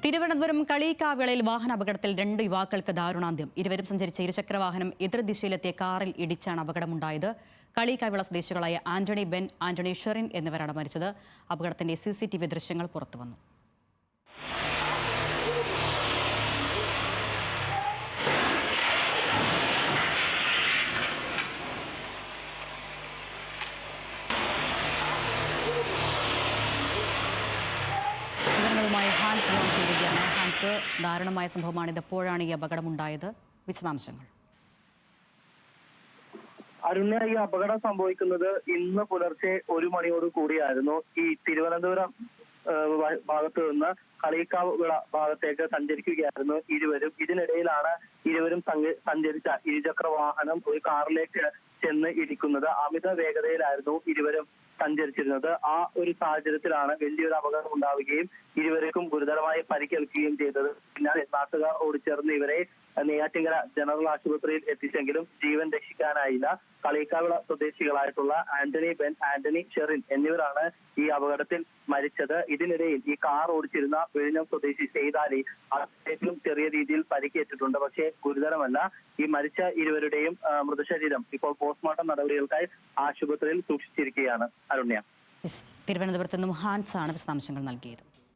തിരുവനന്തപുരം കളിയിക്കാവിളയിൽ വാഹനാപകടത്തിൽ 2 യുവാക്കൾക്ക് ദാരുണാന്ത്യം. ഇരുവരും സഞ്ചരിച്ച ഇരുചക്രവാഹനം എതിർദിശയിലെത്തിയ കാറിൽ ഇടിച്ചാണ് അപകടമുണ്ടായത്. കളിയിക്കാവിള സ്വദേശികളായ ആന്റണി ബെൻ, ആന്റണി ഷെറിൻ എന്നിവരാണ് മരിച്ചത്. അപകടത്തിന്റെ CCTV ദൃശ്യങ്ങൾ പുറത്തുവന്നു. വിവരങ്ങളുമായി ഹാൻസ് ജോൺ ചേരുകയാണ്. ഹാൻസ്, ദാരുണമായ സംഭവമാണ്. ഇതെപ്പോഴാണ് ഈ അപകടമുണ്ടായത്? വിശദാംശങ്ങൾ. അരുണ്യ, ഈ അപകടം സംഭവിക്കുന്നത് ഇന്ന് പുലർച്ചെ 1 മണിയോട് കൂടിയായിരുന്നു. ഈ തിരുവനന്തപുരം ഭാഗത്ത് നിന്ന് കളിയിക്കാവിള ഭാഗത്തേക്ക് സഞ്ചരിക്കുകയായിരുന്നു ഇരുവരും. ഇതിനിടയിലാണ് ഇരുവരും സഞ്ചരിച്ച ഇരുചക്ര വാഹനം ഒരു കാറിലേക്ക് ചെന്ന് ഇടിക്കുന്നത്. അമിത വേഗതയിലായിരുന്നു ഇരുവരും സഞ്ചരിച്ചിരുന്നത്. ആ ഒരു സാഹചര്യത്തിലാണ് വലിയൊരു അപകടം ഉണ്ടാവുകയും ഇരുവർക്കും ഗുരുതരമായി പരിക്കേൽക്കുകയും ചെയ്തത്. പിന്നാലെ നാട്ടുകാർ ഓടിച്ചേർന്ന് ഇവരെ നെയ്യാറ്റിങ്കര ജനറൽ ആശുപത്രിയിൽ എത്തിച്ചെങ്കിലും ജീവൻ രക്ഷിക്കാനായില്ല. കളിയിക്കാവിള സ്വദേശികളായിട്ടുള്ള ആന്റണി ബെൻ, ആന്റണി ഷെറിൻ എന്നിവരാണ് ഈ അപകടത്തിൽ മരിച്ചത്. ഇതിനിടയിൽ ഈ കാർ ഓടിച്ചിരുന്ന വിഴിഞ്ഞം സ്വദേശി സെയ്താലി അദ്ദേഹത്തിനും ചെറിയ രീതിയിൽ പരിക്കേറ്റിട്ടുണ്ട്. പക്ഷേ ഗുരുതരമല്ല. ഈ മരിച്ച ഇരുവരുടെയും മൃതശരീരം ഇപ്പോൾ പോസ്റ്റ്മോർട്ടം നടപടികൾക്കായി ആശുപത്രിയിൽ സൂക്ഷിച്ചിരിക്കുകയാണ്. അരുണ്യ, തിരുവനന്തപുരത്ത് നിന്നും ഹാൻസ് ആണ് വിശദാംശങ്ങൾ നൽകിയത്.